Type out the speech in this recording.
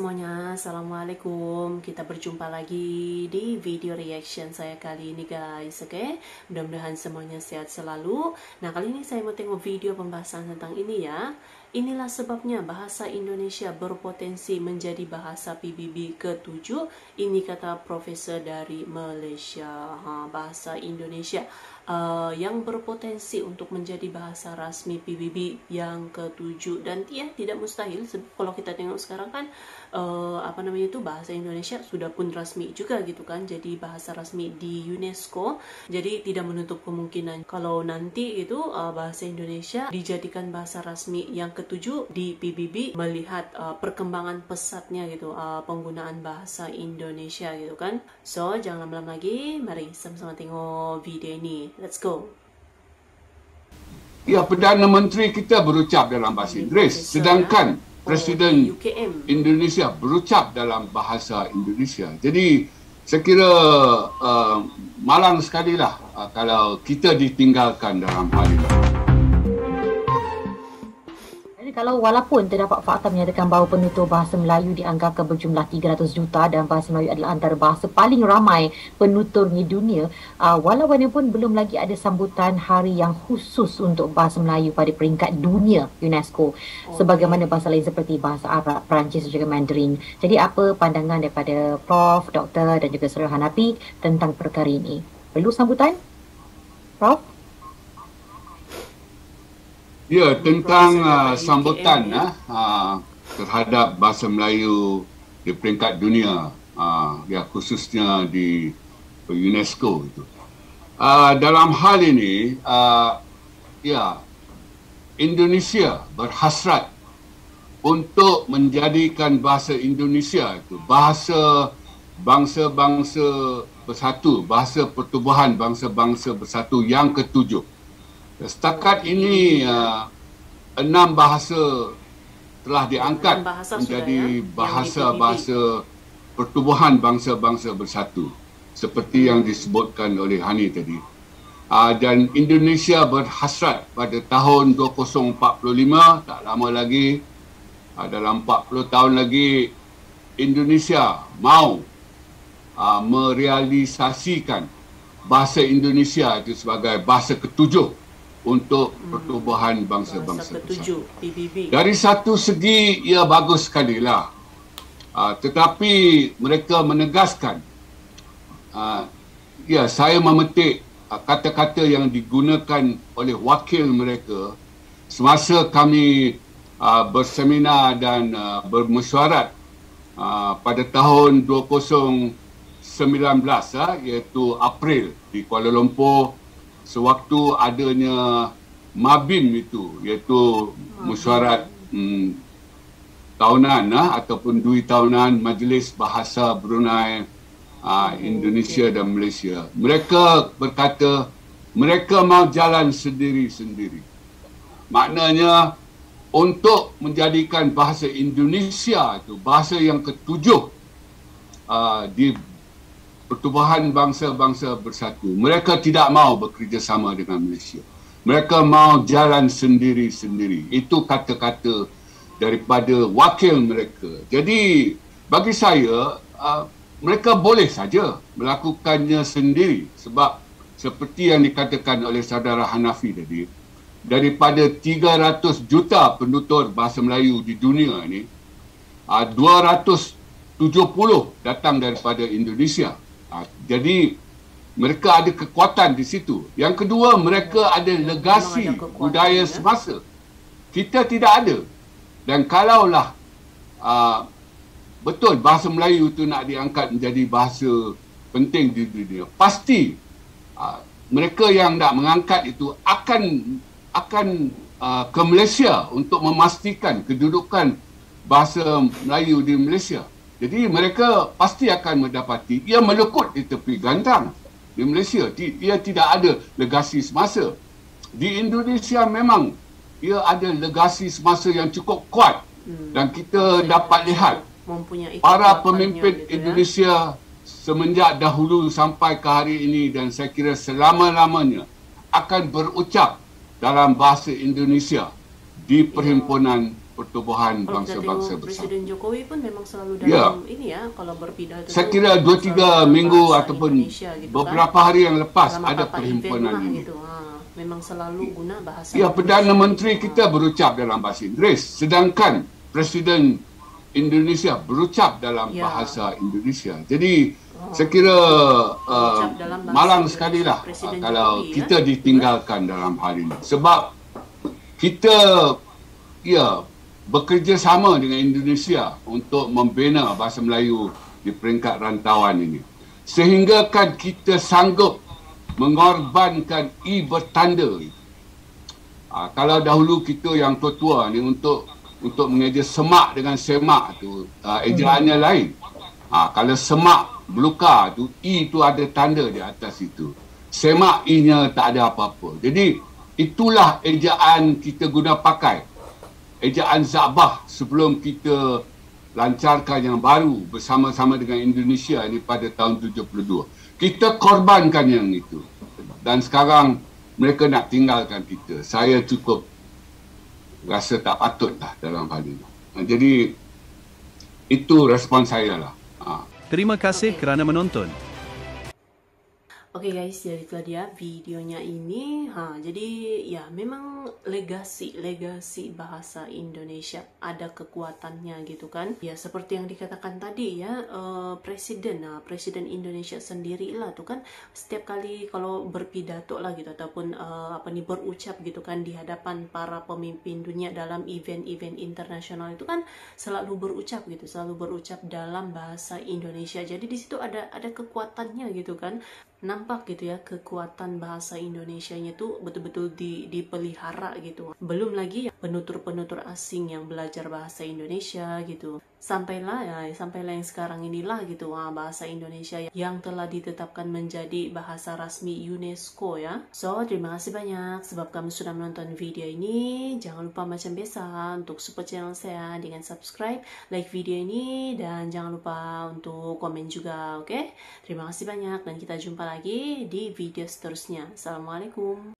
semuanya, Assalamualaikum. Kita berjumpa lagi di video reaction saya kali ini guys, oke? Mudah-mudahan semuanya sehat selalu. Nah, kali ini saya mau tengok video pembahasan tentang ini ya. Inilah sebabnya bahasa Indonesia berpotensi menjadi bahasa PBB ke-7. Ini kata profesor dari Malaysia. Bahasa Indonesia yang berpotensi untuk menjadi bahasa rasmi PBB yang ke-7. Dan ya, tidak mustahil. Kalau kita tengok sekarang kan bahasa Indonesia sudah pun rasmi juga gitu kan, jadi bahasa rasmi di UNESCO. Jadi tidak menutup kemungkinan kalau nanti itu bahasa Indonesia dijadikan bahasa rasmi yang ke-7 di PBB, melihat perkembangan pesatnya gitu penggunaan bahasa Indonesia gitu kan. So jangan lama-lama lagi, mari sama-sama tengok video ini. Let's go. Ya, Perdana Menteri kita berucap dalam bahasa Inggeris, sedangkan Presiden Indonesia berucap dalam bahasa Indonesia. Jadi saya kira malang sekali lah kalau kita ditinggalkan dalam hal ini. Kalau walaupun terdapat fakta menyatakan bahawa penutur bahasa Melayu dianggarkan berjumlah 300 juta dan bahasa Melayu adalah antara bahasa paling ramai penutur di dunia, walaupun belum lagi ada sambutan hari yang khusus untuk bahasa Melayu pada peringkat dunia UNESCO, sebagaimana bahasa lain seperti bahasa Arab, Perancis dan juga Mandarin. Jadi apa pandangan daripada Prof, Doktor dan juga Saudara Hanafi tentang perkara ini? Perlu sambutan? Prof? Ya, tentang sambutan terhadap bahasa Melayu di peringkat dunia, ya khususnya di UNESCO itu. Dalam hal ini, ya Indonesia berhasrat untuk menjadikan bahasa Indonesia itu bahasa bangsa-bangsa bersatu, bahasa pertubuhan bangsa-bangsa bersatu yang ke-7. Setakat ini 6 bahasa telah diangkat menjadi bahasa-bahasa pertubuhan bangsa-bangsa bersatu seperti yang disebutkan oleh Hani tadi. Dan Indonesia berhasrat pada tahun 2045, tak lama lagi, dalam 40 tahun lagi, Indonesia mahu merealisasikan bahasa Indonesia itu sebagai bahasa ke-7 untuk pertubuhan bangsa-bangsa bersatu. Dari satu segi ia bagus sekali lah, tetapi mereka menegaskan, ya saya memetik kata-kata yang digunakan oleh wakil mereka semasa kami berseminar dan bermesyuarat pada tahun 2019, iaitu April di Kuala Lumpur, sewaktu adanya MABIM itu, iaitu mesyuarat tahunan ataupun dui tahunan Majlis Bahasa Brunei, Indonesia dan Malaysia. Mereka berkata mereka mahu jalan sendiri-sendiri. Maknanya untuk menjadikan bahasa Indonesia itu bahasa yang ke-7 di pertubuhan bangsa-bangsa bersatu. Mereka tidak mahu bekerjasama dengan Malaysia. Mereka mahu jalan sendiri-sendiri. Itu kata-kata daripada wakil mereka. Jadi bagi saya, mereka boleh saja melakukannya sendiri, sebab seperti yang dikatakan oleh saudara Hanafi tadi, daripada 300 juta penutur bahasa Melayu di dunia ini, 270 datang daripada Indonesia. Jadi mereka ada kekuatan di situ. Yang kedua, mereka ada legasi budaya semasa. Kita tidak ada. Dan kalaulah betul bahasa Melayu itu nak diangkat menjadi bahasa penting di dunia, pasti mereka yang nak mengangkat itu akan ke Malaysia untuk memastikan kedudukan bahasa Melayu di Malaysia. Jadi mereka pasti akan mendapati ia melekut di tepi gantang di Malaysia. Ia tidak ada legasi semasa. Di Indonesia memang ia ada legasi semasa yang cukup kuat. Dan kita dapat lihat para pemimpin Indonesia semenjak dahulu sampai ke hari ini, dan saya kira selama-lamanya akan berucap dalam bahasa Indonesia di perhimpunan pertubuhan Kalau kita bangsa-bangsa tengok bersama. Presiden Jokowi pun memang selalu Ya. dalam ini ya, kalau berpidato Saya tu kira 2-3 selalu minggu bahasa ataupun Indonesia gitu kan. beberapa hari yang lepas Dalam ada apa-apa perhimpunan event lah ini. gitu. Memang selalu guna bahasa Ya, Perdana Indonesia Menteri gitu. kita berucap dalam bahasa Inggeris, sedangkan Presiden Indonesia berucap dalam Ya. bahasa Indonesia. Jadi saya kira Berucap dalam bahasa malang Indonesia, sekali lah Presiden kalau Jokowi, ya. kita ditinggalkan dalam hal ini. Sebab kita bekerjasama dengan Indonesia untuk membina bahasa Melayu di peringkat rantauan ini. Sehingga kan kita sanggup mengorbankan bertanda. Kalau dahulu kita yang tua-tua ni untuk mengeja semak dengan semak tu, ejaannya lain. Kalau semak belukar tu, tu ada tanda di atas itu. Semak nya tak ada apa-apa. Jadi itulah ejaan kita guna pakai. Ejaan Zabah sebelum kita lancarkan yang baru bersama-sama dengan Indonesia ini pada tahun 72. Kita korbankan yang itu. Dan sekarang mereka nak tinggalkan kita. Saya cukup rasa tak patut lah dalam hal ini. Jadi itu respon saya lah. Terima kasih kerana menonton. Oke guys, jadi itulah dia videonya ini. Jadi ya memang legasi bahasa Indonesia ada kekuatannya gitu kan. Ya seperti yang dikatakan tadi ya, Presiden Indonesia sendirilah tuh kan setiap kali kalau berpidato lah gitu ataupun berucap gitu kan di hadapan para pemimpin dunia dalam event-event internasional itu kan selalu berucap dalam bahasa Indonesia. Jadi di situ ada kekuatannya gitu kan. Nampak gitu ya kekuatan bahasa Indonesianya tuh betul-betul dipelihara gitu. Belum lagi ya, penutur-penutur asing yang belajar bahasa Indonesia gitu. Sampailah yang sekarang inilah gitu bahasa Indonesia yang telah ditetapkan menjadi bahasa rasmi UNESCO ya. So terima kasih banyak sebab kamu sudah menonton video ini. Jangan lupa macam biasa untuk support channel saya dengan subscribe, like video ini, dan jangan lupa untuk komen juga, oke? Terima kasih banyak dan kita jumpa lagi di video seterusnya. Assalamualaikum.